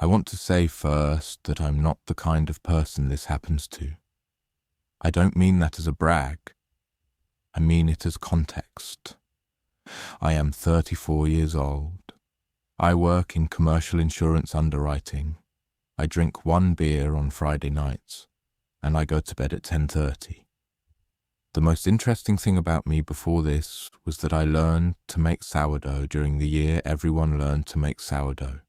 I want to say first that I'm not the kind of person this happens to. I don't mean that as a brag. I mean it as context. I am 34 years old. I work in commercial insurance underwriting. I drink 1 beer on Friday nights, and I go to bed at 10:30. The most interesting thing about me before this was that I learned to make sourdough during the year everyone learned to make sourdough,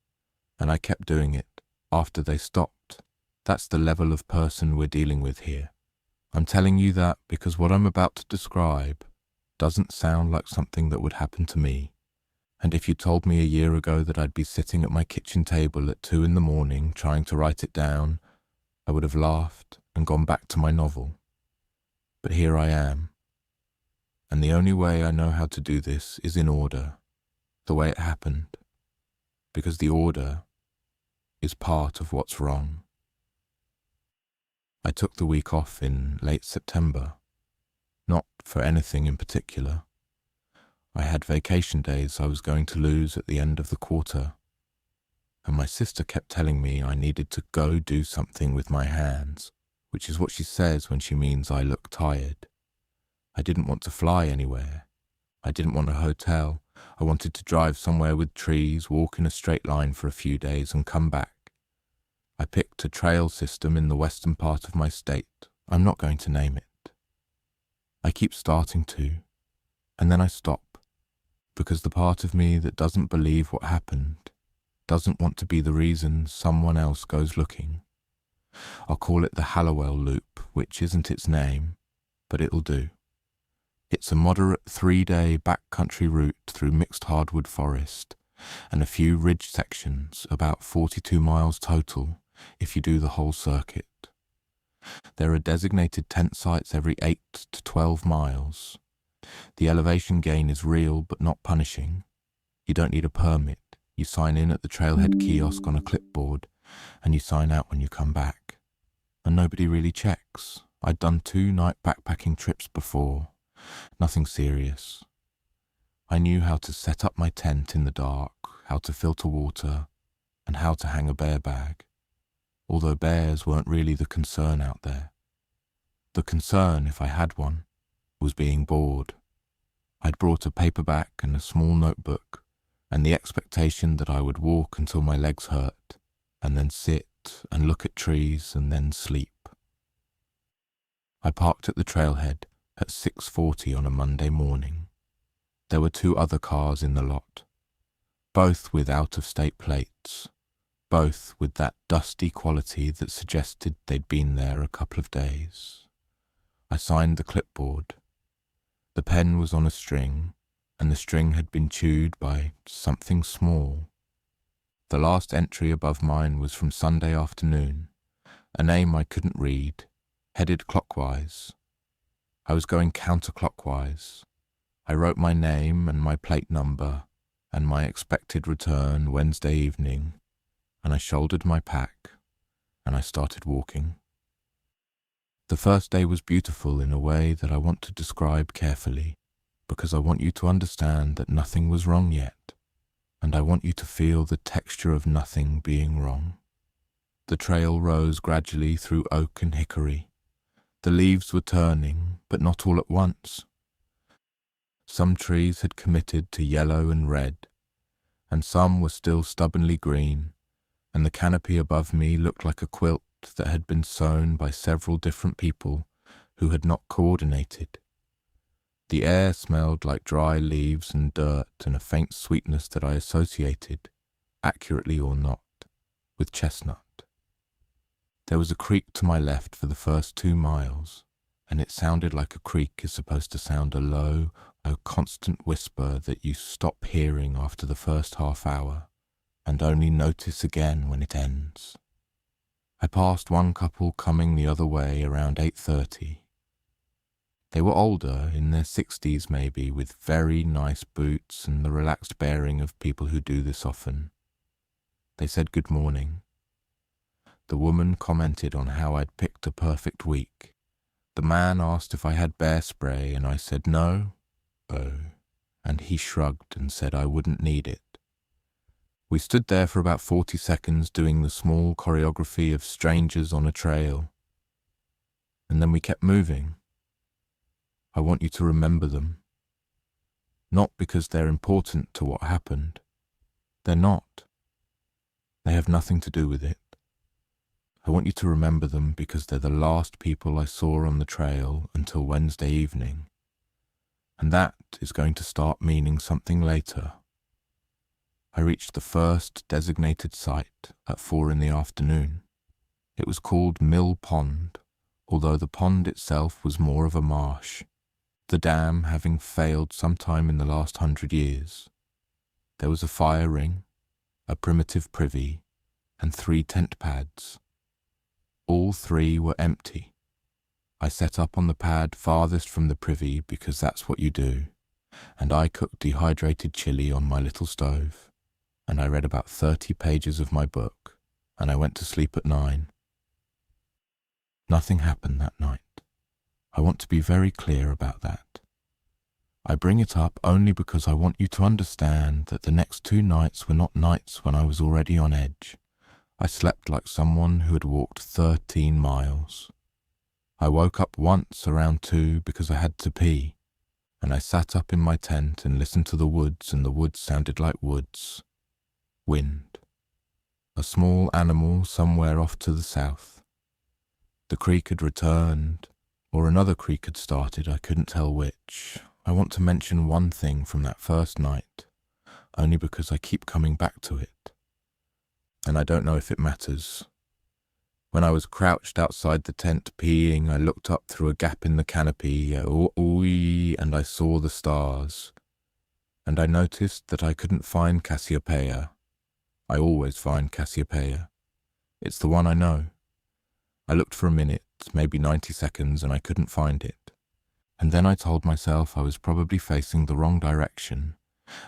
and I kept doing it after they stopped. That's the level of person we're dealing with here. I'm telling you that because what I'm about to describe doesn't sound like something that would happen to me. And if you told me a year ago that I'd be sitting at my kitchen table at 2 a.m. trying to write it down, I would have laughed and gone back to my novel. But here I am. And the only way I know how to do this is in order, the way it happened. Because the order is part of what's wrong. I took the week off in late September, not for anything in particular. I had vacation days I was going to lose at the end of the quarter, and my sister kept telling me I needed to go do something with my hands, which is what she says when she means I look tired. I didn't want to fly anywhere. I didn't want a hotel. I wanted to drive somewhere with trees, walk in a straight line for a few days and come back. I picked a trail system in the western part of my state. I'm not going to name it. I keep starting to, and then I stop, because the part of me that doesn't believe what happened doesn't want to be the reason someone else goes looking. I'll call it the Hallowell Loop, which isn't its name, but it'll do. It's a moderate 3-day backcountry route through mixed hardwood forest and a few ridge sections, about 42 miles total if you do the whole circuit. There are designated tent sites every 8 to 12 miles. The elevation gain is real but not punishing. You don't need a permit. You sign in at the trailhead kiosk on a clipboard and you sign out when you come back. And nobody really checks. I'd done 2-night backpacking trips before. Nothing serious. I knew how to set up my tent in the dark, how to filter water, and how to hang a bear bag. Although bears weren't really the concern out there. The concern, if I had one, was being bored. I'd brought a paperback and a small notebook, and the expectation that I would walk until my legs hurt, and then sit and look at trees and then sleep. I parked at the trailhead at 6:40 on a Monday morning. There were 2 other cars in the lot, both with out-of-state plates, both with that dusty quality that suggested they'd been there a couple of days. I signed the clipboard. The pen was on a string, and the string had been chewed by something small. The last entry above mine was from Sunday afternoon, a name I couldn't read, headed clockwise. I was going counterclockwise. I wrote my name and my plate number and my expected return Wednesday evening, and I shouldered my pack, and I started walking. The first day was beautiful in a way that I want to describe carefully, because I want you to understand that nothing was wrong yet, and I want you to feel the texture of nothing being wrong. The trail rose gradually through oak and hickory. The leaves were turning, but not all at once. Some trees had committed to yellow and red, and some were still stubbornly green, and the canopy above me looked like a quilt that had been sewn by several different people who had not coordinated. The air smelled like dry leaves and dirt and a faint sweetness that I associated, accurately or not, with chestnut. There was a creek to my left for the first 2 miles, and it sounded like a creek is supposed to sound a low, constant whisper that you stop hearing after the first half hour, and only notice again when it ends. I passed one couple coming the other way around 8:30. They were older, in their 60s maybe, with very nice boots and the relaxed bearing of people who do this often. They said good morning. The woman commented on how I'd picked a perfect week. The man asked if I had bear spray, and I said no. Oh, and he shrugged and said I wouldn't need it. We stood there for about 40 seconds doing the small choreography of strangers on a trail. And then we kept moving. I want you to remember them. Not because they're important to what happened. They're not. They have nothing to do with it. I want you to remember them because they're the last people I saw on the trail until Wednesday evening. And that is going to start meaning something later. I reached the first designated site at 4 in the afternoon. It was called Mill Pond, although the pond itself was more of a marsh, the dam having failed sometime in the last 100 years. There was a fire ring, a primitive privy, and 3 tent pads. All 3 were empty. I set up on the pad farthest from the privy because that's what you do, and I cooked dehydrated chili on my little stove, and I read about 30 pages of my book, and I went to sleep at 9. Nothing happened that night. I want to be very clear about that. I bring it up only because I want you to understand that the next 2 nights were not nights when I was already on edge. I slept like someone who had walked 13 miles. I woke up once around 2 because I had to pee, and I sat up in my tent and listened to the woods, and the woods sounded like woods. Wind. A small animal somewhere off to the south. The creek had returned, or another creek had started, I couldn't tell which. I want to mention one thing from that first night, only because I keep coming back to it. And I don't know if it matters. When I was crouched outside the tent peeing, I looked up through a gap in the canopy, and I saw the stars. And I noticed that I couldn't find Cassiopeia. I always find Cassiopeia. It's the one I know. I looked for a minute, maybe 90 seconds, and I couldn't find it. And then I told myself I was probably facing the wrong direction,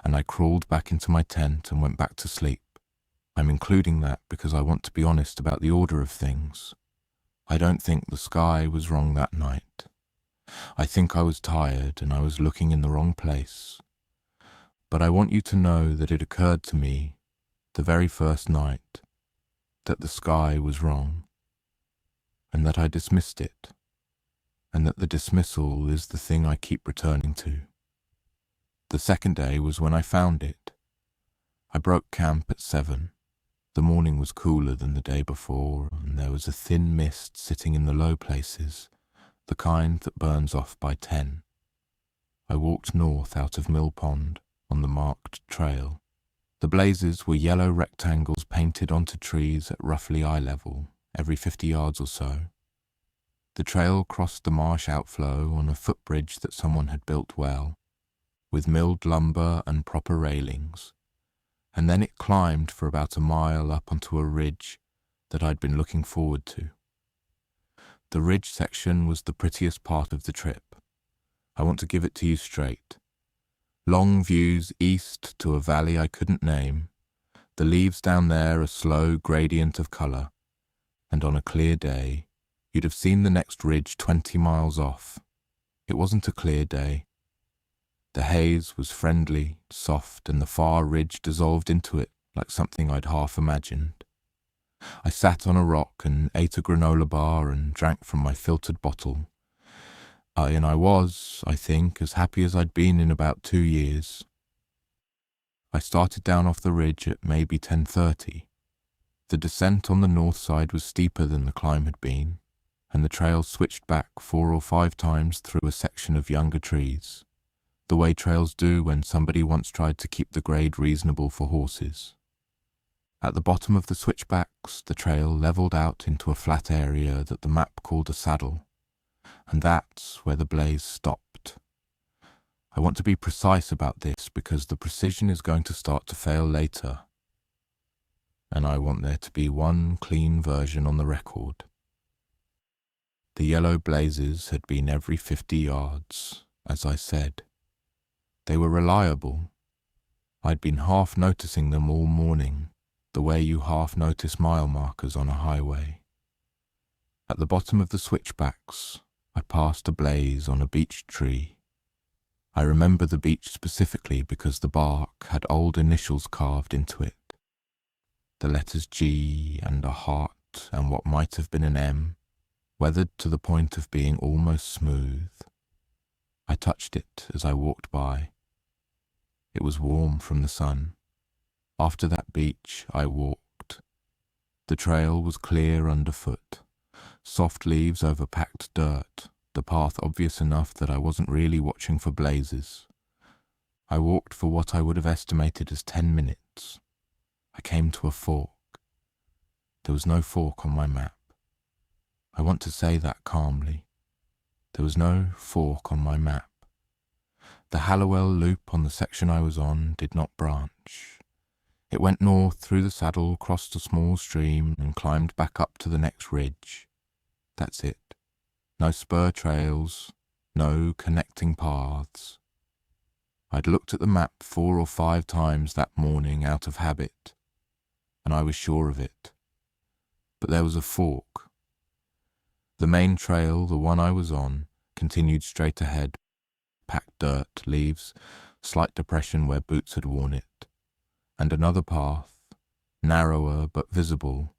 and I crawled back into my tent and went back to sleep. I'm including that because I want to be honest about the order of things. I don't think the sky was wrong that night. I think I was tired and I was looking in the wrong place. But I want you to know that it occurred to me, the very first night, that the sky was wrong, and that I dismissed it, and that the dismissal is the thing I keep returning to. The second day was when I found it. I broke camp at 7. The morning was cooler than the day before, and there was a thin mist sitting in the low places, the kind that burns off by 10. I walked north out of Mill Pond on the marked trail. The blazes were yellow rectangles painted onto trees at roughly eye level, every 50 yards or so. The trail crossed the marsh outflow on a footbridge that someone had built well, with milled lumber and proper railings. And then it climbed for about a mile up onto a ridge that I'd been looking forward to. The ridge section was the prettiest part of the trip. I want to give it to you straight. Long views east to a valley I couldn't name, the leaves down there a slow gradient of colour, and on a clear day, you'd have seen the next ridge 20 miles off. It wasn't a clear day. The haze was friendly, soft, and the far ridge dissolved into it like something I'd half imagined. I sat on a rock and ate a granola bar and drank from my filtered bottle. And I was, I think, as happy as I'd been in about 2 years. I started down off the ridge at maybe 10:30. The descent on the north side was steeper than the climb had been, and the trail switched back 4 or 5 times through a section of younger trees, the way trails do when somebody once tried to keep the grade reasonable for horses. At the bottom of the switchbacks, the trail levelled out into a flat area that the map called a saddle, and that's where the blaze stopped. I want to be precise about this because the precision is going to start to fail later, and I want there to be one clean version on the record. The yellow blazes had been every 50 yards, as I said. They were reliable. I'd been half noticing them all morning, the way you half notice mile markers on a highway. At the bottom of the switchbacks, I passed a blaze on a beech tree. I remember the beech specifically because the bark had old initials carved into it. the letters G and a heart and what might have been an M, weathered to the point of being almost smooth. I touched it as I walked by. It was warm from the sun. After that beach, I walked. The trail was clear underfoot, soft leaves over packed dirt, the path obvious enough that I wasn't really watching for blazes. I walked for what I would have estimated as 10 minutes. I came to a fork. There was no fork on my map. I want to say that calmly. There was no fork on my map. The Hallowell loop on the section I was on did not branch. It went north through the saddle, crossed a small stream, and climbed back up to the next ridge. That's it. No spur trails, no connecting paths. I'd looked at the map 4 or 5 times that morning out of habit, and I was sure of it. But there was a fork. The main trail, the one I was on, continued straight ahead. Packed dirt, leaves, slight depression where boots had worn it. And another path, narrower but visible,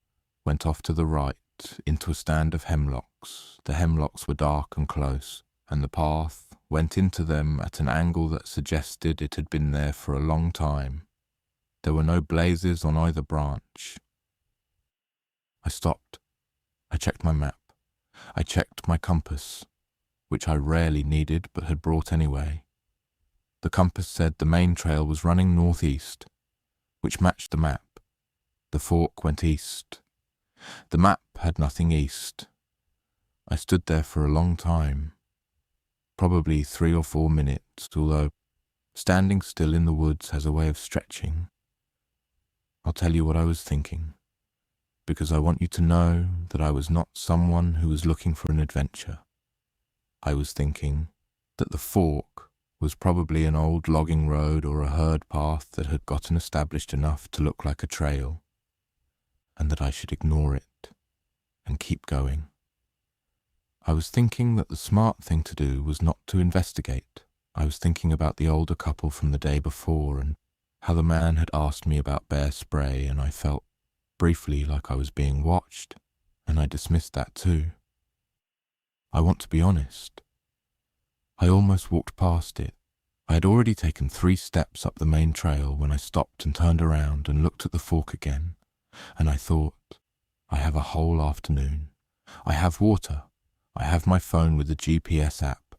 went off to the right into a stand of hemlocks. The hemlocks were dark and close, and the path went into them at an angle that suggested it had been there for a long time. There were no blazes on either branch. I stopped. I checked my map. I checked my compass, which I rarely needed but had brought anyway. The compass said the main trail was running northeast, which matched the map. The fork went east. The map had nothing east. I stood there for a long time, probably 3 or 4 minutes, although standing still in the woods has a way of stretching. I'll tell you what I was thinking, because I want you to know that I was not someone who was looking for an adventure. I was thinking that the fork was probably an old logging road or a herd path that had gotten established enough to look like a trail, and that I should ignore it and keep going. I was thinking that the smart thing to do was not to investigate. I was thinking about the older couple from the day before and how the man had asked me about bear spray, and I felt briefly like I was being watched, and I dismissed that too. I want to be honest. I almost walked past it. I had already taken 3 steps up the main trail when I stopped and turned around and looked at the fork again, and I thought, I have a whole afternoon. I have water. I have my phone with the GPS app.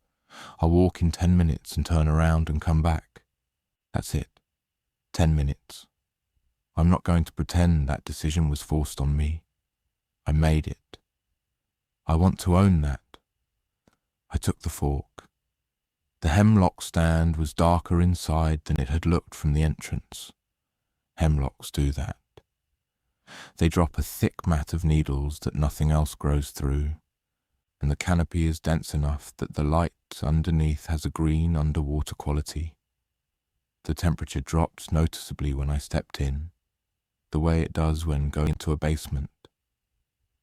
I'll walk in 10 minutes and turn around and come back. That's it. 10 minutes. I'm not going to pretend that decision was forced on me. I made it. I want to own that. I took the fork. The hemlock stand was darker inside than it had looked from the entrance. Hemlocks do that. They drop a thick mat of needles that nothing else grows through, and the canopy is dense enough that the light underneath has a green underwater quality. The temperature dropped noticeably when I stepped in, the way it does when going into a basement.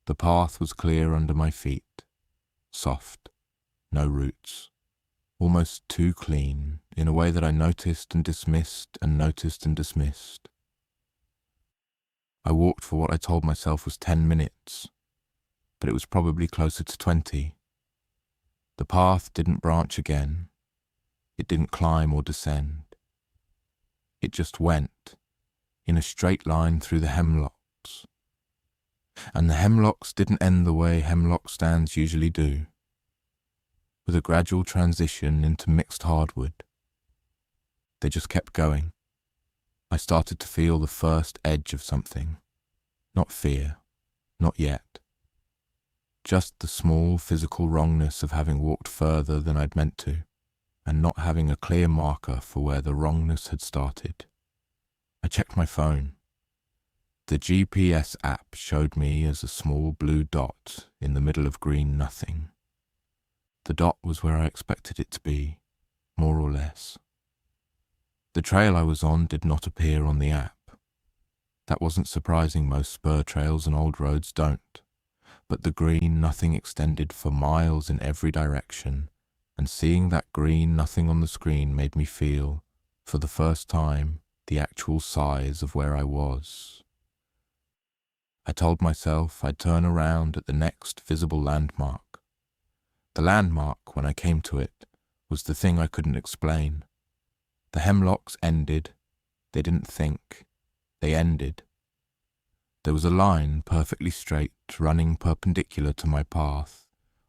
The path was clear under my feet, soft, no roots, almost too clean, in a way that I noticed and dismissed and noticed and dismissed. I walked for what I told myself was 10 minutes, but it was probably closer to 20. The path didn't branch again. It didn't climb or descend. It just went, in a straight line through the hemlocks. And the hemlocks didn't end the way hemlock stands usually do, with a gradual transition into mixed hardwood. They just kept going. I started to feel the first edge of something. Not fear, not yet. Just the small physical wrongness of having walked further than I'd meant to, and not having a clear marker for where the wrongness had started. I checked my phone. The GPS app showed me as a small blue dot in the middle of green nothing. The dot was where I expected it to be, more or less. The trail I was on did not appear on the app. That wasn't surprising, most spur trails and old roads don't. But the green nothing extended for miles in every direction, and seeing that green nothing on the screen made me feel, for the first time, the actual size of where I was. I told myself I'd turn around at the next visible landmark. The landmark, when I came to it, was the thing I couldn't explain. The hemlocks ended. They didn't think. They ended. There was a line perfectly straight, running perpendicular to my path,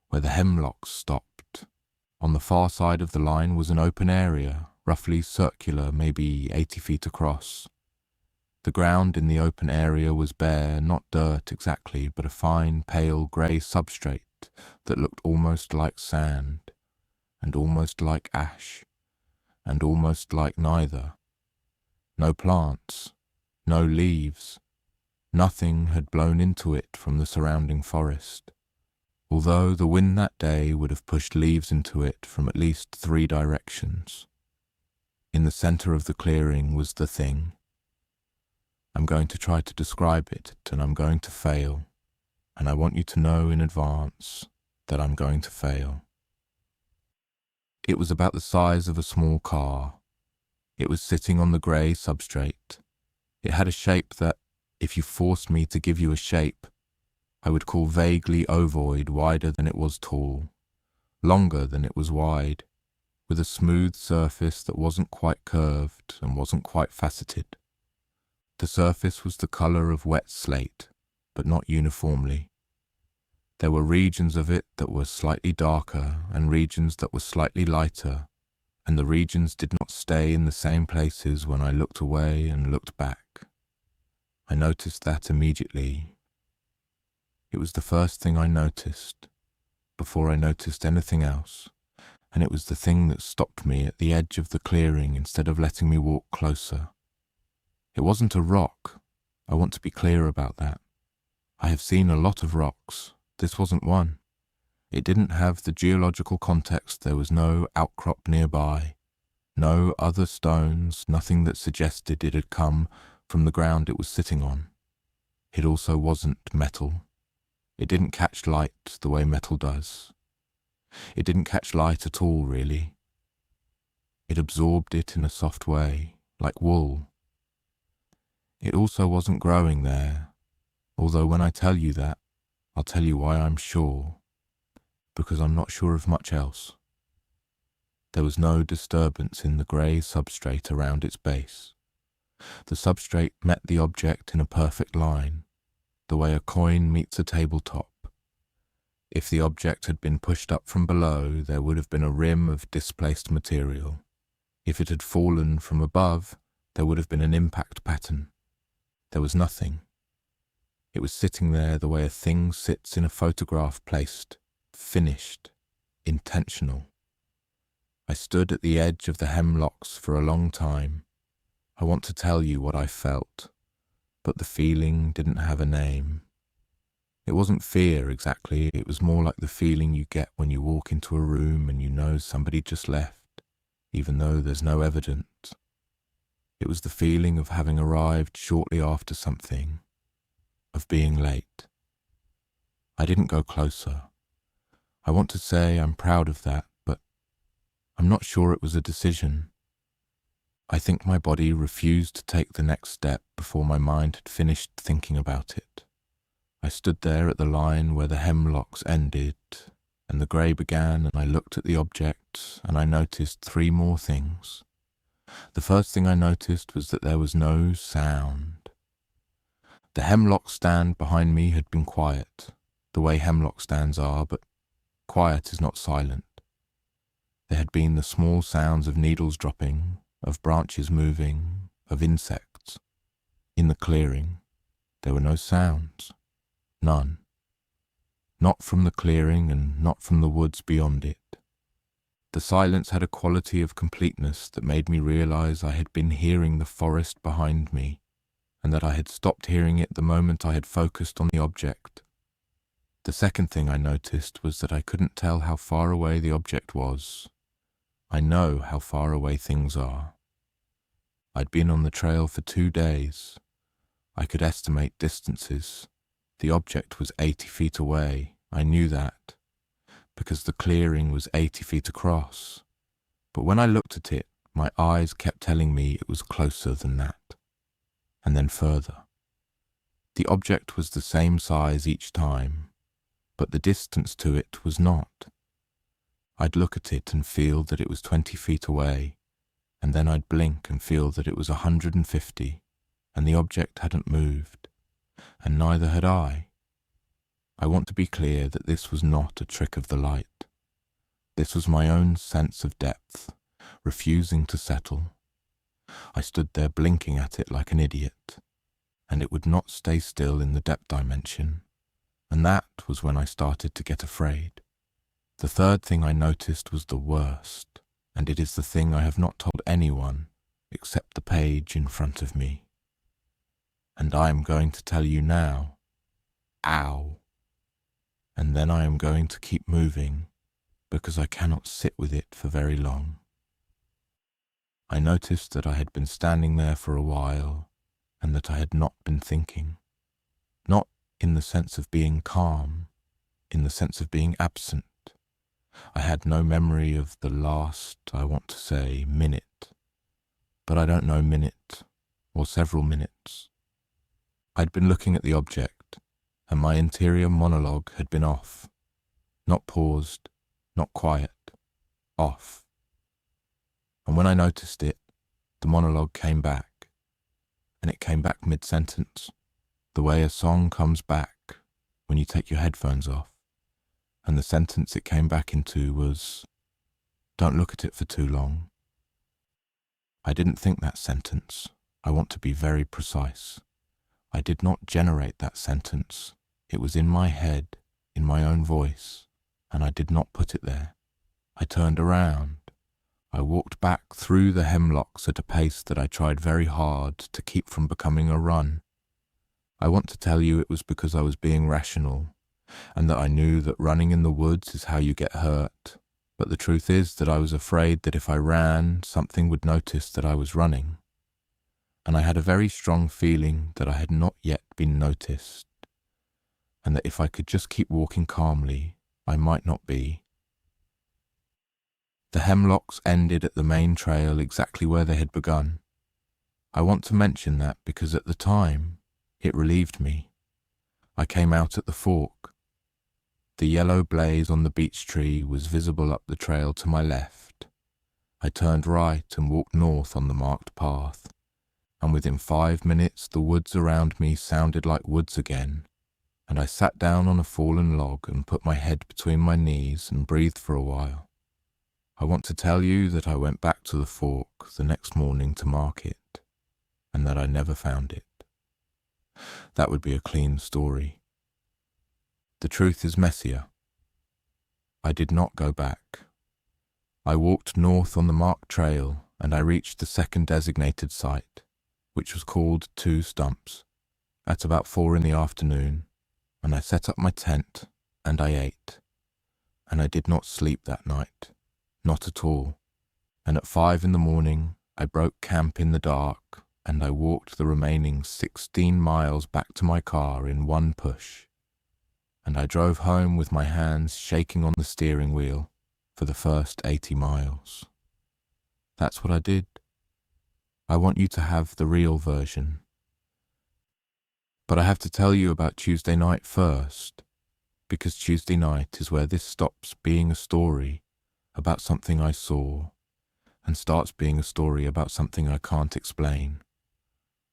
where the hemlocks stopped. On the far side of the line was an open area, roughly circular, maybe 80 feet across. The ground in the open area was bare, not dirt exactly, but a fine, pale grey substrate that looked almost like sand, and almost like ash, and almost like neither. No plants, no leaves. Nothing had blown into it from the surrounding forest, although the wind that day would have pushed leaves into it from at least 3 directions. In the centre of the clearing was the thing. I'm going to try to describe it, and I'm going to fail, and I want you to know in advance that I'm going to fail. It was about the size of a small car. It was sitting on the grey substrate. It had a shape that, if you forced me to give you a shape, I would call vaguely ovoid, wider than it was tall, longer than it was wide, with a smooth surface that wasn't quite curved and wasn't quite faceted. The surface was the colour of wet slate, but not uniformly. There were regions of it that were slightly darker and regions that were slightly lighter, and the regions did not stay in the same places when I looked away and looked back. I noticed that immediately. It was the first thing I noticed, before I noticed anything else, and it was the thing that stopped me at the edge of the clearing instead of letting me walk closer. It wasn't a rock. I want to be clear about that. I have seen a lot of rocks. This wasn't one. It didn't have the geological context. There was no outcrop nearby, no other stones, nothing that suggested it had come from the ground it was sitting on. It also wasn't metal. It didn't catch light the way metal does. It didn't catch light at all, really. It absorbed it in a soft way, like wool. It also wasn't growing there, although when I tell you that, I'll tell you why I'm sure, because I'm not sure of much else. There was no disturbance in the grey substrate around its base. The substrate met the object in a perfect line, the way a coin meets a tabletop. If the object had been pushed up from below, there would have been a rim of displaced material. If it had fallen from above, there would have been an impact pattern. There was nothing. It was sitting there the way a thing sits in a photograph, placed, finished, intentional. I stood at the edge of the hemlocks for a long time. I want to tell you what I felt, but the feeling didn't have a name. It wasn't fear exactly, it was more like the feeling you get when you walk into a room and you know somebody just left, even though there's no evidence. It was the feeling of having arrived shortly after something, of being late. I didn't go closer. I want to say I'm proud of that, but I'm not sure it was a decision. I think my body refused to take the next step before my mind had finished thinking about it. I stood there at the line where the hemlocks ended and the grey began, and I looked at the object and I noticed 3 more things. The first thing I noticed was that there was no sound. The hemlock stand behind me had been quiet, the way hemlock stands are, but quiet is not silent. There had been the small sounds of needles dropping, of branches moving, of insects. In the clearing, there were no sounds. None. Not from the clearing and not from the woods beyond it. The silence had a quality of completeness that made me realize I had been hearing the forest behind me, and that I had stopped hearing it the moment I had focused on the object. The second thing I noticed was that I couldn't tell how far away the object was. I know how far away things are. I'd been on the trail for 2 days. I could estimate distances. The object was 80 feet away. I knew that, because the clearing was 80 feet across. But when I looked at it, my eyes kept telling me it was closer than that, and then further. The object was the same size each time, but the distance to it was not. I'd look at it and feel that it was 20 feet away, and then I'd blink and feel that it was 150, and the object hadn't moved, and neither had I. I want to be clear that this was not a trick of the light. This was my own sense of depth, refusing to settle. I stood there blinking at it like an idiot, and it would not stay still in the depth dimension, and that was when I started to get afraid. The third thing I noticed was the worst, and it is the thing I have not told anyone except the page in front of me. And I am going to tell you now. Ow! And then I am going to keep moving, because I cannot sit with it for very long. I noticed that I had been standing there for a while, and that I had not been thinking. Not in the sense of being calm, in the sense of being absent. I had no memory of the last, I want to say, minute, but I don't know minute, or several minutes. I'd been looking at the object, and my interior monologue had been off. Not paused, not quiet, off. And when I noticed it, the monologue came back, and it came back mid-sentence, the way a song comes back when you take your headphones off, and the sentence it came back into was, "Don't look at it for too long." I didn't think that sentence. I want to be very precise. I did not generate that sentence. It was in my head, in my own voice, and I did not put it there. I turned around. I walked back through the hemlocks at a pace that I tried very hard to keep from becoming a run. I want to tell you it was because I was being rational, and that I knew that running in the woods is how you get hurt, but the truth is that I was afraid that if I ran, something would notice that I was running. And I had a very strong feeling that I had not yet been noticed, and that if I could just keep walking calmly, I might not be. The hemlocks ended at the main trail exactly where they had begun. I want to mention that because at the time, it relieved me. I came out at the fork. The yellow blaze on the beech tree was visible up the trail to my left. I turned right and walked north on the marked path, and within 5 minutes the woods around me sounded like woods again, and I sat down on a fallen log and put my head between my knees and breathed for a while. I want to tell you that I went back to the fork the next morning to mark it, and that I never found it. That would be a clean story. The truth is messier. I did not go back. I walked north on the marked trail, and I reached the second designated site, which was called 2 Stumps, at about 4 in the afternoon, and I set up my tent, and I ate. And I did not sleep that night, not at all, and at 5 in the morning I broke camp in the dark, and I walked the remaining 16 miles back to my car in one push, and I drove home with my hands shaking on the steering wheel for the first 80 miles. That's what I did. I want you to have the real version. But I have to tell you about Tuesday night first, because Tuesday night is where this stops being a story about something I saw and starts being a story about something I can't explain.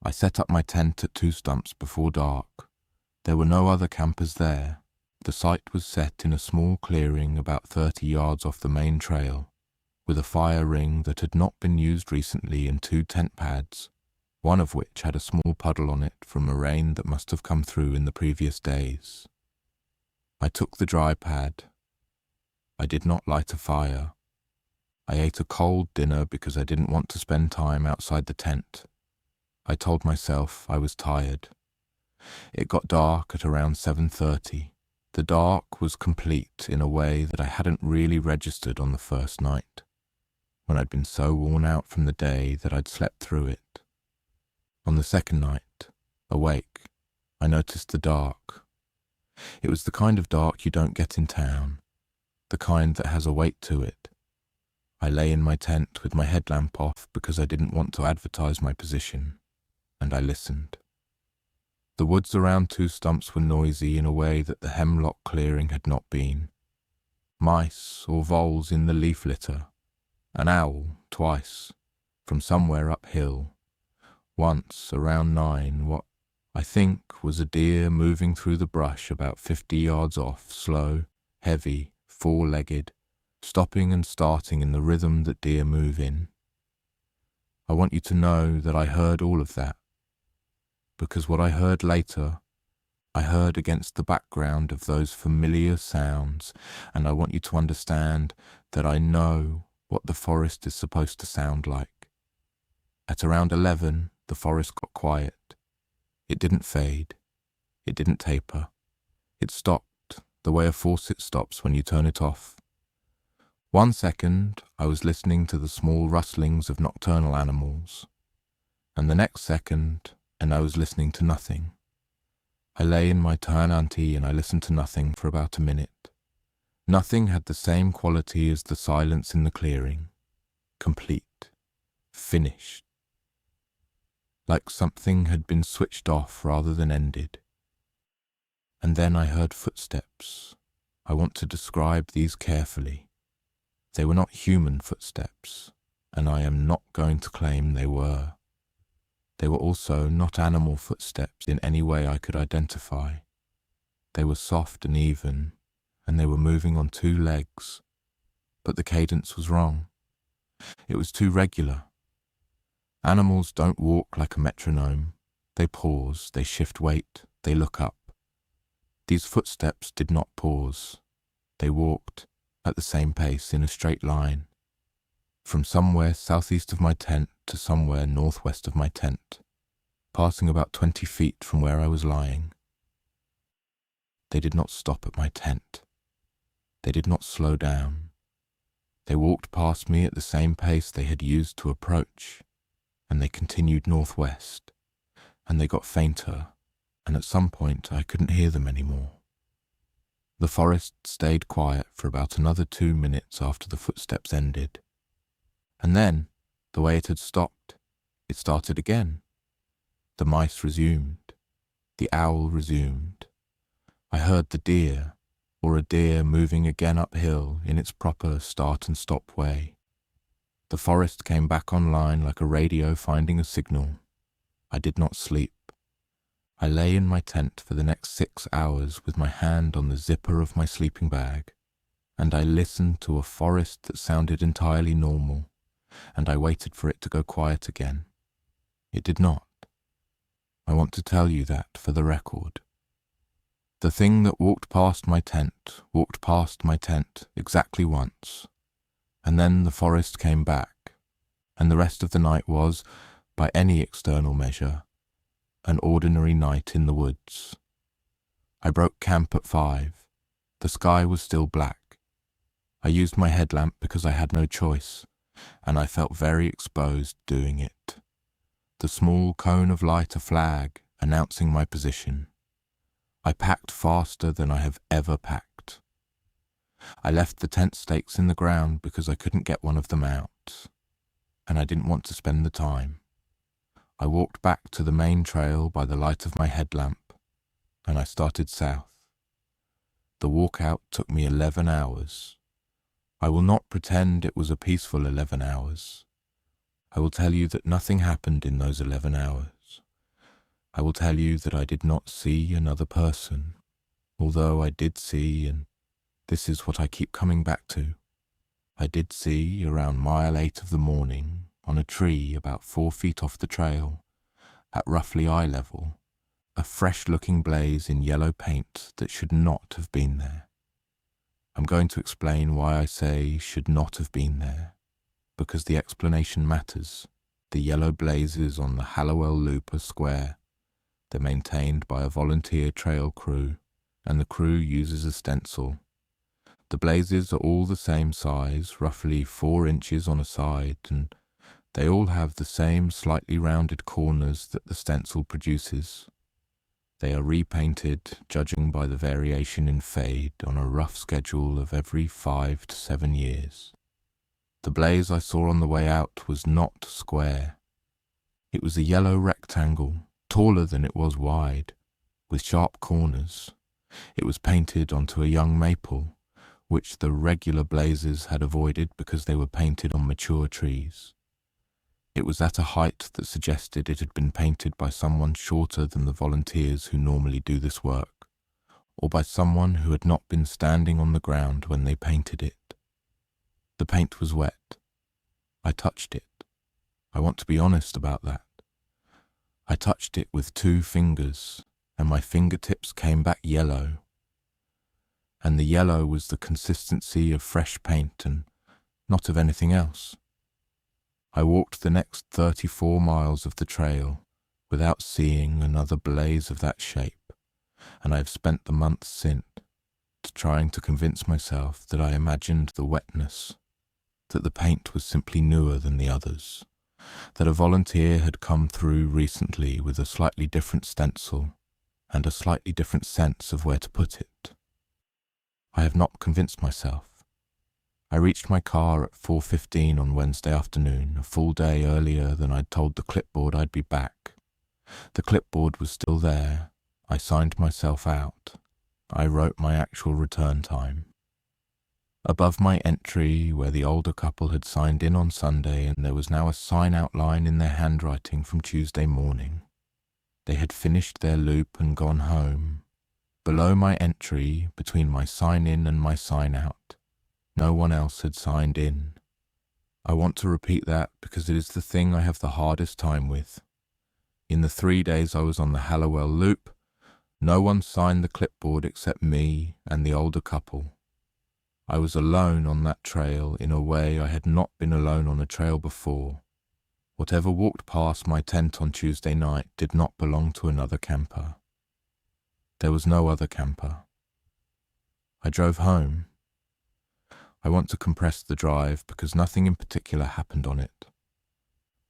I set up my tent at 2 Stumps before dark. There were no other campers there. The site was set in a small clearing about 30 yards off the main trail, with a fire ring that had not been used recently and 2 tent pads, one of which had a small puddle on it from a rain that must have come through in the previous days. I took the dry pad. I did not light a fire. I ate a cold dinner because I didn't want to spend time outside the tent. I told myself I was tired. It got dark at around 7:30. The dark was complete in a way that I hadn't really registered on the first night, when I'd been so worn out from the day that I'd slept through it. On the second night, awake, I noticed the dark. It was the kind of dark you don't get in town, the kind that has a weight to it. I lay in my tent with my headlamp off because I didn't want to advertise my position, and I listened. The woods around Two Stumps were noisy in a way that the hemlock clearing had not been. Mice or voles in the leaf litter, an owl twice, from somewhere uphill, once around 9, what I think was a deer moving through the brush about 50 yards off, slow, heavy, four-legged, stopping and starting in the rhythm that deer move in. I want you to know that I heard all of that, because what I heard later, I heard against the background of those familiar sounds, and I want you to understand that I know what the forest is supposed to sound like. At around 11, the forest got quiet. It didn't fade. It didn't taper. It stopped the way a faucet stops when you turn it off. 1 second, I was listening to the small rustlings of nocturnal animals, and the next second, and I was listening to nothing. I lay in my Ternanti and I listened to nothing for about a minute. Nothing had the same quality as the silence in the clearing. Complete. Finished. Like something had been switched off rather than ended. And then I heard footsteps. I want to describe these carefully. They were not human footsteps, and I am not going to claim they were. They were also not animal footsteps in any way I could identify. They were soft and even, and they were moving on 2 legs. But the cadence was wrong. It was too regular. Animals don't walk like a metronome. They pause, they shift weight, they look up. These footsteps did not pause. They walked at the same pace in a straight line, from somewhere southeast of my tent to somewhere northwest of my tent, passing about 20 feet from where I was lying. They did not stop at my tent. They did not slow down. They walked past me at the same pace they had used to approach, and they continued northwest, and they got fainter, and at some point I couldn't hear them anymore. The forest stayed quiet for about another 2 minutes after the footsteps ended. And then, the way it had stopped, it started again. The mice resumed. The owl resumed. I heard the deer, or a deer moving again uphill in its proper start and stop way. The forest came back online like a radio finding a signal. I did not sleep. I lay in my tent for the next 6 hours with my hand on the zipper of my sleeping bag, and I listened to a forest that sounded entirely normal, and I waited for it to go quiet again. It did not. I want to tell you that for the record. The thing that walked past my tent exactly once, and then the forest came back, and the rest of the night was, by any external measure, an ordinary night in the woods. I broke camp at 5. The sky was still black. I used my headlamp because I had no choice, and I felt very exposed doing it. The small cone of light a flag, announcing my position. I packed faster than I have ever packed. I left the tent stakes in the ground because I couldn't get one of them out, and I didn't want to spend the time. I walked back to the main trail by the light of my headlamp, and I started south. The walk out took me 11 hours. I will not pretend it was a peaceful 11 hours. I will tell you that nothing happened in those 11 hours. I will tell you that I did not see another person, although I did see, and this is what I keep coming back to. I did see, around mile 8 of the morning, on a tree about 4 feet off the trail, at roughly eye level, a fresh-looking blaze in yellow paint that should not have been there. I'm going to explain why I say should not have been there, because the explanation matters. The yellow blazes on the Hallowell Loop are square. They're maintained by a volunteer trail crew, and the crew uses a stencil. The blazes are all the same size, roughly 4 inches on a side, and they all have the same slightly rounded corners that the stencil produces. They are repainted, judging by the variation in fade, on a rough schedule of every 5 to 7 years. The blaze I saw on the way out was not square. It was a yellow rectangle, taller than it was wide, with sharp corners. It was painted onto a young maple, which the regular blazes had avoided because they were painted on mature trees. It was at a height that suggested it had been painted by someone shorter than the volunteers who normally do this work, or by someone who had not been standing on the ground when they painted it. The paint was wet. I touched it. I want to be honest about that. I touched it with 2 fingers, and my fingertips came back yellow. And the yellow was the consistency of fresh paint and not of anything else. I walked the next 34 miles of the trail without seeing another blaze of that shape, and I have spent the months since trying to convince myself that I imagined the wetness, that the paint was simply newer than the others, that a volunteer had come through recently with a slightly different stencil and a slightly different sense of where to put it. I have not convinced myself. I reached my car at 4:15 on Wednesday afternoon, a full day earlier than I'd told the clipboard I'd be back. The clipboard was still there. I signed myself out. I wrote my actual return time. Above my entry, where the older couple had signed in on Sunday, and there was now a sign outline in their handwriting from Tuesday morning. They had finished their loop and gone home. Below my entry, between my sign-in and my sign-out, no one else had signed in. I want to repeat that because it is the thing I have the hardest time with. In the 3 days I was on the Hallowell loop, no one signed the clipboard except me and the older couple. I was alone on that trail in a way I had not been alone on a trail before. Whatever walked past my tent on Tuesday night did not belong to another camper. There was no other camper. I drove home. I want to compress the drive because nothing in particular happened on it.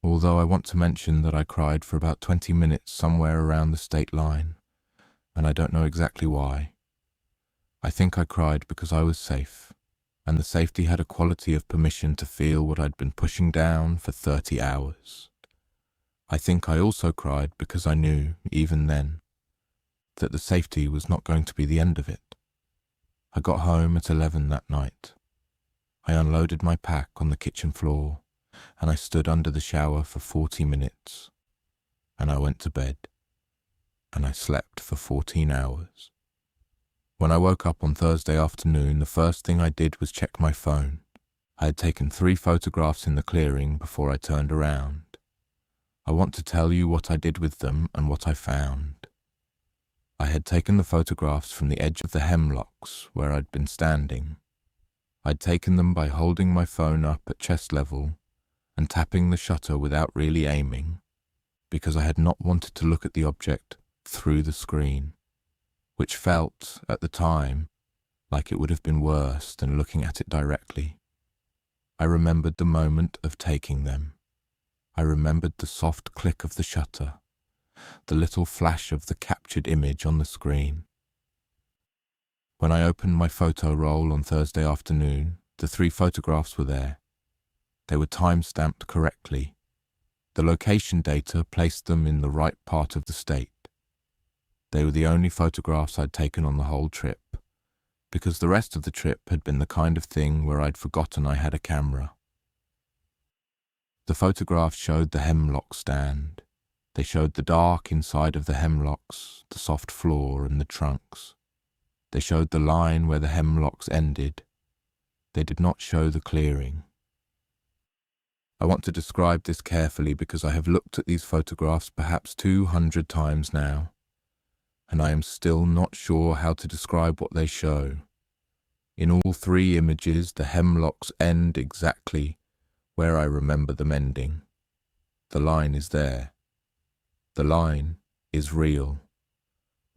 Although I want to mention that I cried for about 20 minutes somewhere around the state line, and I don't know exactly why. I think I cried because I was safe, and the safety had a quality of permission to feel what I'd been pushing down for 30 hours. I think I also cried because I knew, even then, that the safety was not going to be the end of it. I got home at 11 that night. I unloaded my pack on the kitchen floor, and I stood under the shower for 40 minutes, and I went to bed, and I slept for 14 hours. When I woke up on Thursday afternoon, the first thing I did was check my phone. I had taken 3 photographs in the clearing before I turned around. I want to tell you what I did with them and what I found. I had taken the photographs from the edge of the hemlocks where I'd been standing. I'd taken them by holding my phone up at chest level and tapping the shutter without really aiming, because I had not wanted to look at the object through the screen, which felt, at the time, like it would have been worse than looking at it directly. I remembered the moment of taking them. I remembered the soft click of the shutter, the little flash of the captured image on the screen. When I opened my photo roll on Thursday afternoon, the 3 photographs were there. They were time-stamped correctly. The location data placed them in the right part of the state. They were the only photographs I'd taken on the whole trip, because the rest of the trip had been the kind of thing where I'd forgotten I had a camera. The photographs showed the hemlock stand. They showed the dark inside of the hemlocks, the soft floor and the trunks. They showed the line where the hemlocks ended. They did not show the clearing. I want to describe this carefully because I have looked at these photographs perhaps 200 times now, and I am still not sure how to describe what they show. In all 3 images, the hemlocks end exactly where I remember them ending. The line is there. The line is real.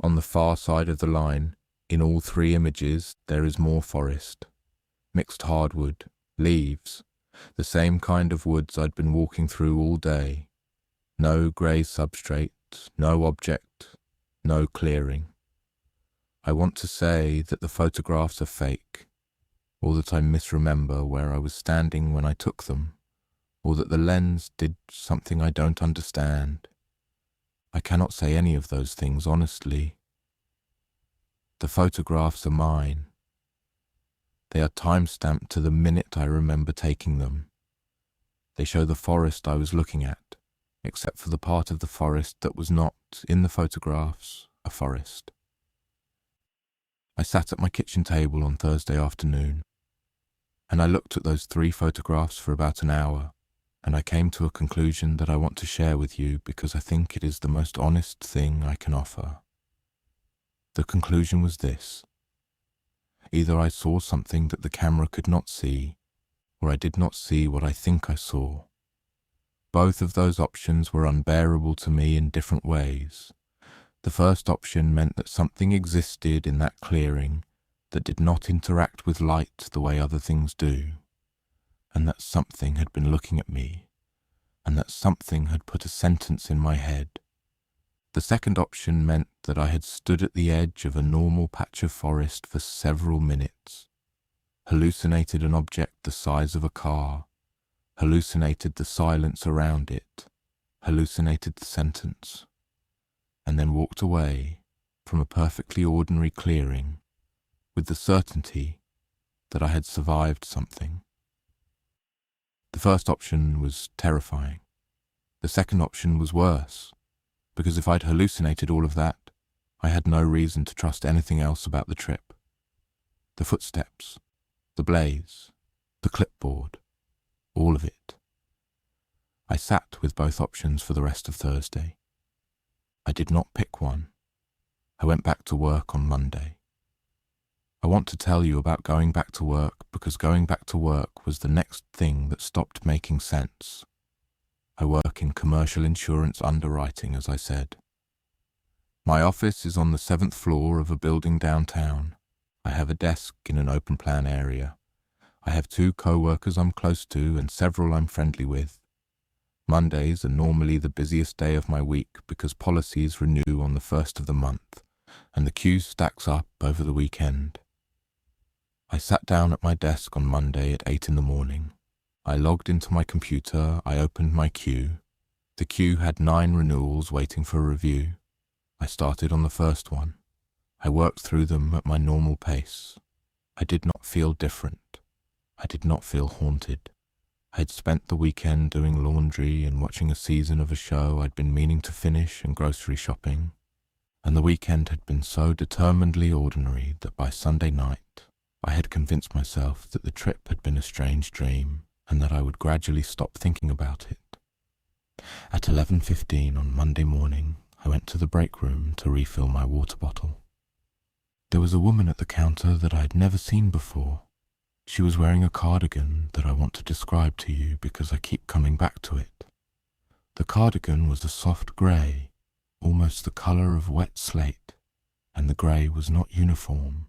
On the far side of the line, in all 3 images, there is more forest, mixed hardwood, leaves, the same kind of woods I'd been walking through all day. No grey substrate, no object, no clearing. I want to say that the photographs are fake, or that I misremember where I was standing when I took them, or that the lens did something I don't understand. I cannot say any of those things honestly, The photographs are mine. They are time-stamped to the minute I remember taking them. They show the forest I was looking at, except for the part of the forest that was not, in the photographs, a forest. I sat at my kitchen table on Thursday afternoon, and I looked at those 3 photographs for about an hour, and I came to a conclusion that I want to share with you because I think it is the most honest thing I can offer. The conclusion was this: either I saw something that the camera could not see, or I did not see what I think I saw. Both of those options were unbearable to me in different ways. The first option meant that something existed in that clearing that did not interact with light the way other things do, and that something had been looking at me, and that something had put a sentence in my head. The second option meant that I had stood at the edge of a normal patch of forest for several minutes, hallucinated an object the size of a car, hallucinated the silence around it, hallucinated the sentence, and then walked away from a perfectly ordinary clearing with the certainty that I had survived something. The first option was terrifying. The second option was worse, because if I'd hallucinated all of that, I had no reason to trust anything else about the trip. The footsteps, the blaze, the clipboard, all of it. I sat with both options for the rest of Thursday. I did not pick one. I went back to work on Monday. I want to tell you about going back to work because going back to work was the next thing that stopped making sense. I work in commercial insurance underwriting, as I said. My office is on the 7th floor of a building downtown. I have a desk in an open plan area. I have 2 co-workers I'm close to and several I'm friendly with. Mondays are normally the busiest day of my week because policies renew on the 1st of the month, and the queue stacks up over the weekend. I sat down at my desk on Monday at 8 in the morning. I logged into my computer, I opened my queue. The queue had 9 renewals waiting for review. I started on the first one. I worked through them at my normal pace. I did not feel different. I did not feel haunted. I had spent the weekend doing laundry and watching a season of a show I'd been meaning to finish and grocery shopping, and the weekend had been so determinedly ordinary that by Sunday night I had convinced myself that the trip had been a strange dream and that I would gradually stop thinking about it. At 11:15 on Monday morning, I went to the break room to refill my water bottle. There was a woman at the counter that I had never seen before. She was wearing a cardigan that I want to describe to you because I keep coming back to it. The cardigan was a soft grey, almost the colour of wet slate, and the grey was not uniform.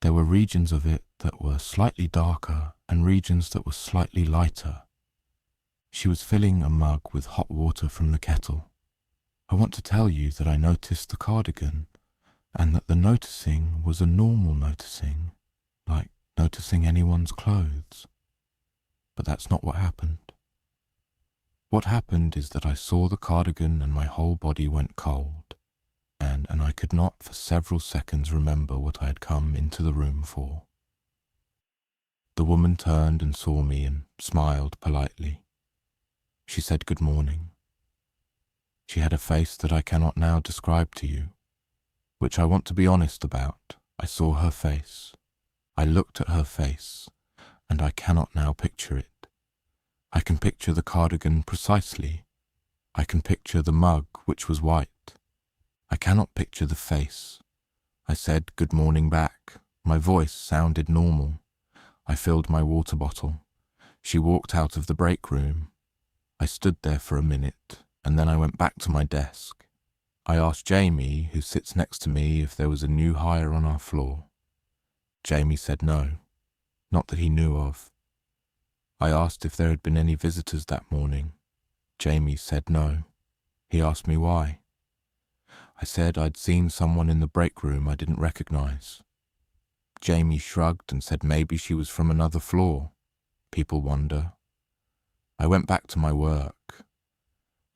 There were regions of it that were slightly darker and regions that were slightly lighter. She was filling a mug with hot water from the kettle. I want to tell you that I noticed the cardigan, and that the noticing was a normal noticing, like noticing anyone's clothes. But that's not what happened. What happened is that I saw the cardigan and my whole body went cold, and I could not for several seconds remember what I had come into the room for. The woman turned and saw me and smiled politely. She said good morning. She had a face that I cannot now describe to you, which I want to be honest about. I saw her face. I looked at her face, and I cannot now picture it. I can picture the cardigan precisely. I can picture the mug, which was white. I cannot picture the face. I said good morning back. My voice sounded normal. I filled my water bottle. She walked out of the break room. I stood there for a minute, and then I went back to my desk. I asked Jamie, who sits next to me, if there was a new hire on our floor. Jamie said no, not that he knew of. I asked if there had been any visitors that morning. Jamie said no. He asked me why. I said I'd seen someone in the break room I didn't recognize. Jamie shrugged and said maybe she was from another floor. People wonder. I went back to my work.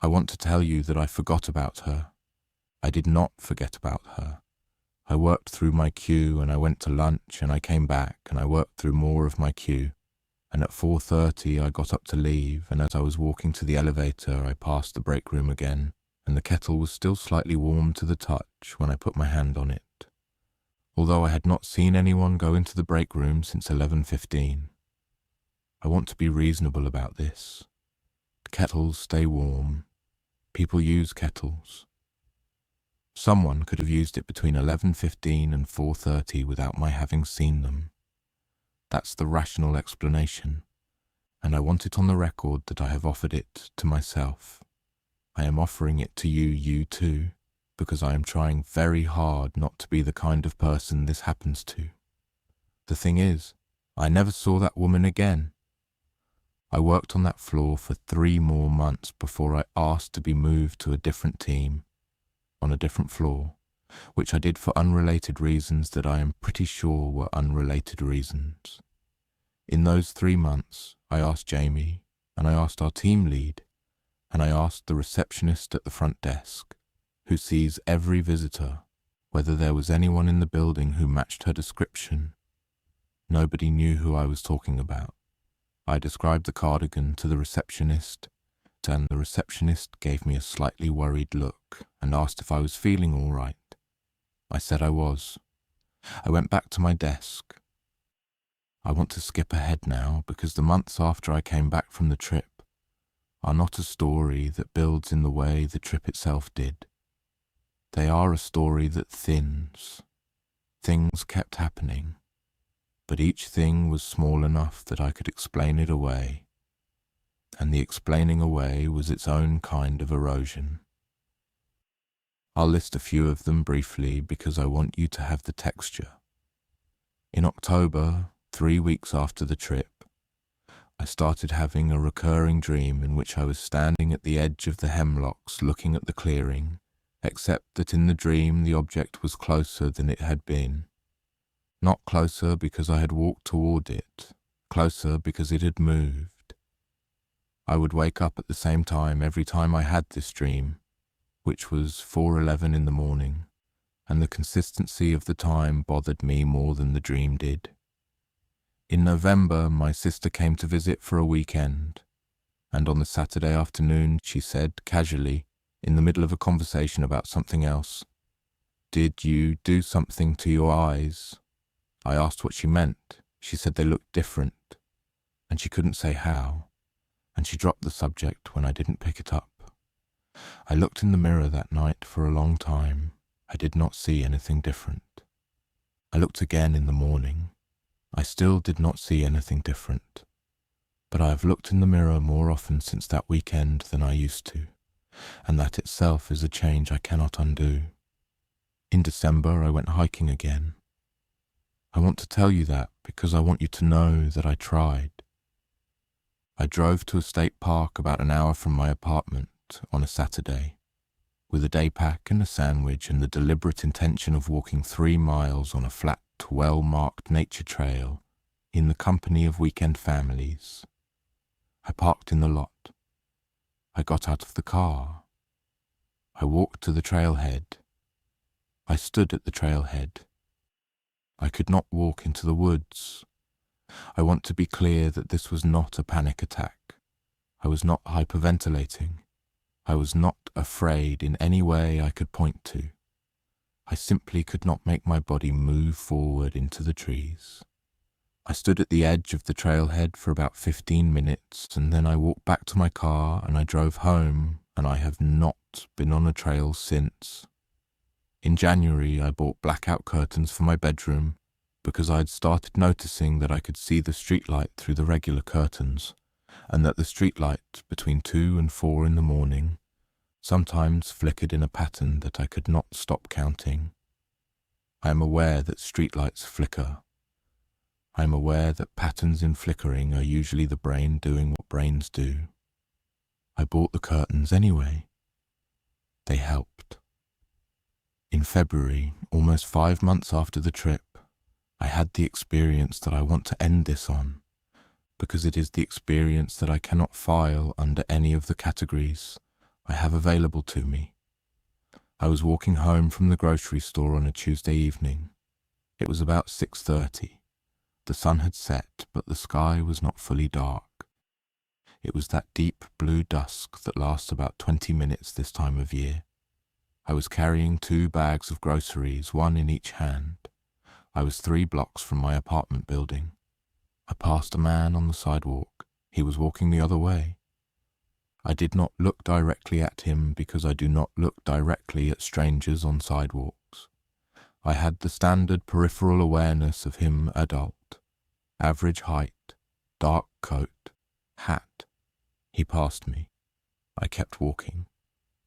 I want to tell you that I forgot about her. I did not forget about her. I worked through my queue and I went to lunch and I came back and I worked through more of my queue. And at 4:30 I got up to leave, and as I was walking to the elevator I passed the break room again, and the kettle was still slightly warm to the touch when I put my hand on it. Although I had not seen anyone go into the break room since 11:15. I want to be reasonable about this. Kettles stay warm. People use kettles. Someone could have used it between 11:15 and 4:30 without my having seen them. That's the rational explanation, and I want it on the record that I have offered it to myself. I am offering it to you too, because I am trying very hard not to be the kind of person this happens to. The thing is, I never saw that woman again. I worked on that floor for 3 more months before I asked to be moved to a different team, on a different floor, which I did for unrelated reasons that I am pretty sure were unrelated reasons. In those 3 months, I asked Jamie, and I asked our team lead, and I asked the receptionist at the front desk, who sees every visitor, whether there was anyone in the building who matched her description. Nobody knew who I was talking about. I described the cardigan to the receptionist, and the receptionist gave me a slightly worried look and asked if I was feeling all right. I said I was. I went back to my desk. I want to skip ahead now because the months after I came back from the trip are not a story that builds in the way the trip itself did. They are a story that thins. Things kept happening, but each thing was small enough that I could explain it away, and the explaining away was its own kind of erosion. I'll list a few of them briefly because I want you to have the texture. In October, 3 weeks after the trip, I started having a recurring dream in which I was standing at the edge of the hemlocks looking at the clearing, except that in the dream the object was closer than it had been. Not closer because I had walked toward it, closer because it had moved. I would wake up at the same time every time I had this dream, which was 4:11 in the morning, and the consistency of the time bothered me more than the dream did. In November, my sister came to visit for a weekend, and on the Saturday afternoon she said casually, in the middle of a conversation about something else, "Did you do something to your eyes?" I asked what she meant. She said they looked different, and she couldn't say how, and she dropped the subject when I didn't pick it up. I looked in the mirror that night for a long time. I did not see anything different. I looked again in the morning. I still did not see anything different, but I have looked in the mirror more often since that weekend than I used to, and that itself is a change I cannot undo. In December, I went hiking again. I want to tell you that because I want you to know that I tried. I drove to a state park about an hour from my apartment on a Saturday, with a day pack and a sandwich and the deliberate intention of walking 3 miles on a flat, well-marked nature trail in the company of weekend families. I parked in the lot. I got out of the car. I walked to the trailhead. I stood at the trailhead. I could not walk into the woods. I want to be clear that this was not a panic attack. I was not hyperventilating. I was not afraid in any way I could point to. I simply could not make my body move forward into the trees. I stood at the edge of the trailhead for about 15 minutes, and then I walked back to my car and I drove home, and I have not been on a trail since. In January, I bought blackout curtains for my bedroom because I had started noticing that I could see the streetlight through the regular curtains, and that the streetlight between 2 and 4 in the morning sometimes flickered in a pattern that I could not stop counting. I am aware that streetlights flicker. I am aware that patterns in flickering are usually the brain doing what brains do. I bought the curtains anyway. They helped. In February, almost 5 months after the trip, I had the experience that I want to end this on, because it is the experience that I cannot file under any of the categories I have available to me. I was walking home from the grocery store on a Tuesday evening. It was about 6:30. The sun had set, but the sky was not fully dark. It was that deep blue dusk that lasts about 20 minutes this time of year. I was carrying 2 bags of groceries, one in each hand. I was 3 blocks from my apartment building. I passed a man on the sidewalk. He was walking the other way. I did not look directly at him because I do not look directly at strangers on sidewalks. I had the standard peripheral awareness of him adult, average height, dark coat, hat. He passed me. I kept walking.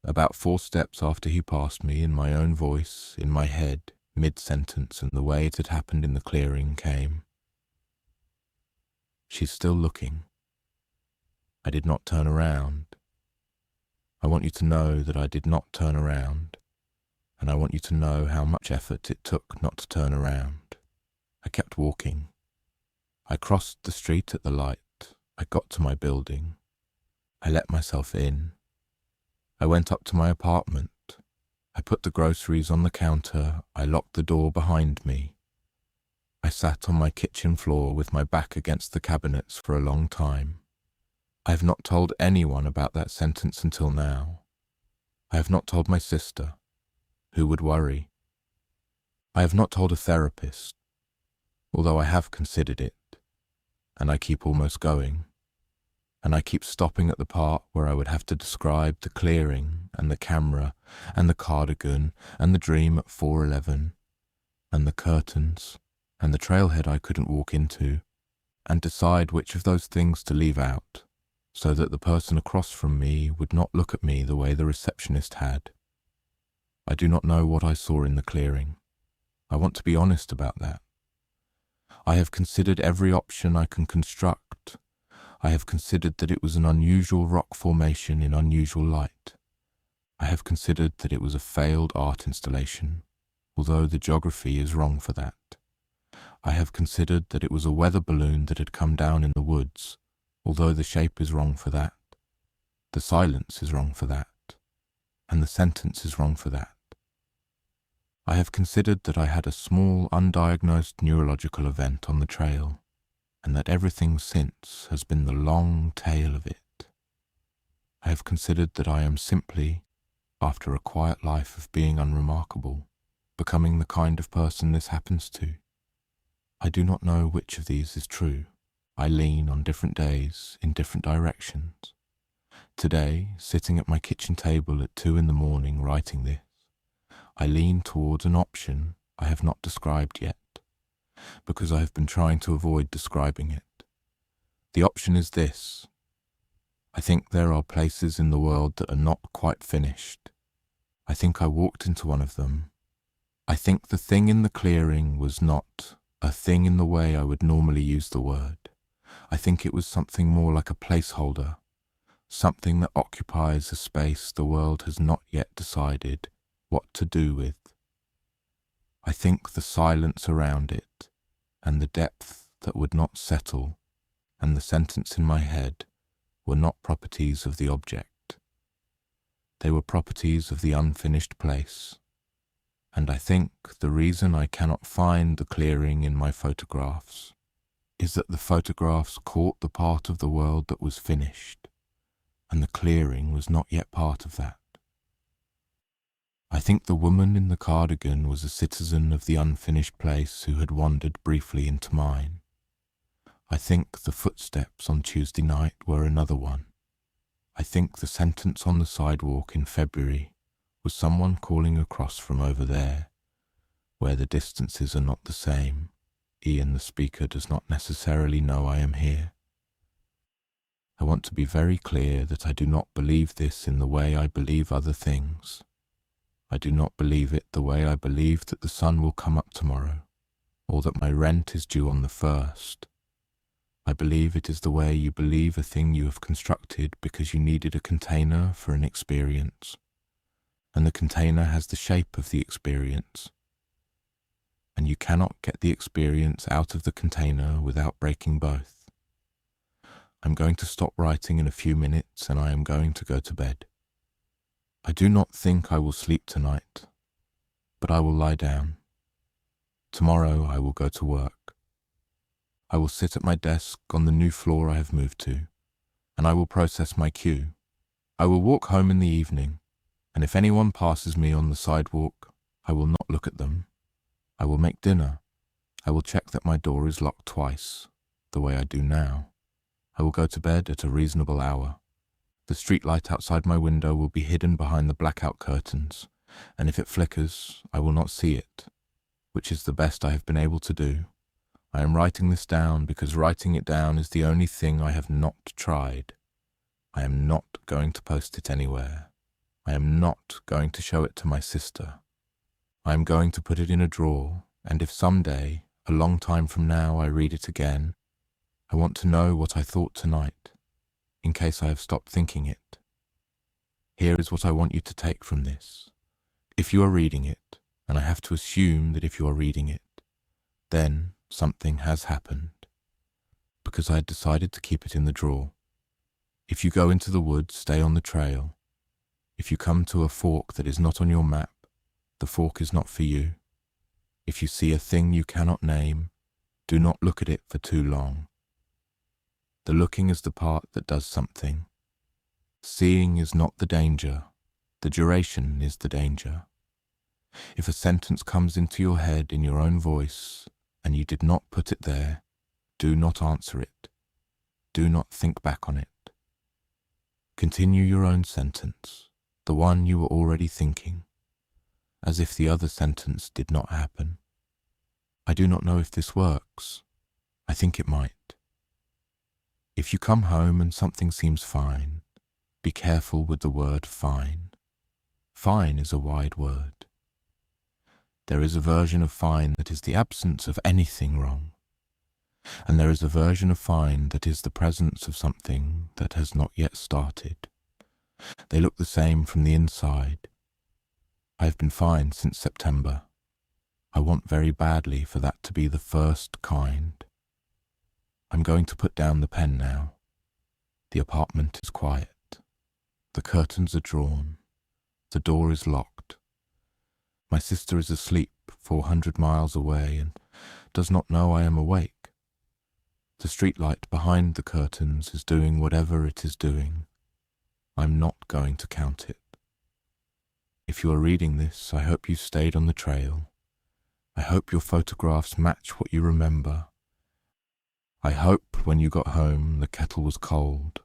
About 4 steps after he passed me, in my own voice, in my head, mid-sentence and the way it had happened in the clearing came. She's still looking. I did not turn around. I want you to know that I did not turn around, and I want you to know how much effort it took not to turn around. I kept walking. I crossed the street at the light. I got to my building. I let myself in. I went up to my apartment. I put the groceries on the counter. I locked the door behind me. I sat on my kitchen floor with my back against the cabinets for a long time. I have not told anyone about that sentence until now. I have not told my sister. Who would worry? I have not told a therapist, although I have considered it, and I keep almost going. And I keep stopping at the part where I would have to describe the clearing and the camera and the cardigan and the dream at 4:11 and the curtains and the trailhead I couldn't walk into, and decide which of those things to leave out so that the person across from me would not look at me the way the receptionist had. I do not know what I saw in the clearing. I want to be honest about that. I have considered every option I can construct. I have considered that it was an unusual rock formation in unusual light. I have considered that it was a failed art installation, although the geography is wrong for that. I have considered that it was a weather balloon that had come down in the woods, although the shape is wrong for that. The silence is wrong for that, and the sentence is wrong for that. I have considered that I had a small, undiagnosed neurological event on the trail, and that everything since has been the long tail of it. I have considered that I am simply, after a quiet life of being unremarkable, becoming the kind of person this happens to. I do not know which of these is true. I lean on different days in different directions. Today, sitting at my kitchen table at 2 a.m. writing this, I lean towards an option I have not described yet, because I have been trying to avoid describing it. The option is this. I think there are places in the world that are not quite finished. I think I walked into one of them. I think the thing in the clearing was not a thing in the way I would normally use the word. I think it was something more like a placeholder, something that occupies a space the world has not yet decided what to do with. I think the silence around it, and the depth that would not settle, and the sentence in my head were not properties of the object. They were properties of the unfinished place. And I think the reason I cannot find the clearing in my photographs is that the photographs caught the part of the world that was finished, and the clearing was not yet part of that. I think the woman in the cardigan was a citizen of the unfinished place who had wandered briefly into mine. I think the footsteps on Tuesday night were another one. I think the sentence on the sidewalk in February was someone calling across from over there, where the distances are not the same. Ian, the speaker, does not necessarily know I am here. I want to be very clear that I do not believe this in the way I believe other things. I do not believe it the way I believe that the sun will come up tomorrow, or that my rent is due on the 1st. I believe it is the way you believe a thing you have constructed because you needed a container for an experience, and the container has the shape of the experience, and you cannot get the experience out of the container without breaking both. I'm going to stop writing in a few minutes and I am going to go to bed. I do not think I will sleep tonight, but I will lie down. Tomorrow I will go to work. I will sit at my desk on the new floor I have moved to, and I will process my cue. I will walk home in the evening, and if anyone passes me on the sidewalk, I will not look at them. I will make dinner. I will check that my door is locked twice, the way I do now. I will go to bed at a reasonable hour. The street light outside my window will be hidden behind the blackout curtains, and if it flickers, I will not see it, which is the best I have been able to do. I am writing this down because writing it down is the only thing I have not tried. I am not going to post it anywhere. I am not going to show it to my sister. I am going to put it in a drawer, and if someday, a long time from now, I read it again, I want to know what I thought tonight, in case I have stopped thinking it. Here is what I want you to take from this. If you are reading it, and I have to assume that if you are reading it, then something has happened, because I had decided to keep it in the drawer. If you go into the woods, stay on the trail. If you come to a fork that is not on your map, the fork is not for you. If you see a thing you cannot name, do not look at it for too long. The looking is the part that does something. Seeing is not the danger. The duration is the danger. If a sentence comes into your head in your own voice, and you did not put it there, do not answer it. Do not think back on it. Continue your own sentence, the one you were already thinking, as if the other sentence did not happen. I do not know if this works. I think it might. If you come home and something seems fine, be careful with the word fine. Fine is a wide word. There is a version of fine that is the absence of anything wrong, and there is a version of fine that is the presence of something that has not yet started. They look the same from the inside. I have been fine since September. I want very badly for that to be the first kind. I'm going to put down the pen now. The apartment is quiet. The curtains are drawn. The door is locked. My sister is asleep 400 miles away and does not know I am awake. The streetlight behind the curtains is doing whatever it is doing. I'm not going to count it. If you are reading this, I hope you stayed on the trail. I hope your photographs match what you remember. I hope when you got home the kettle was cold,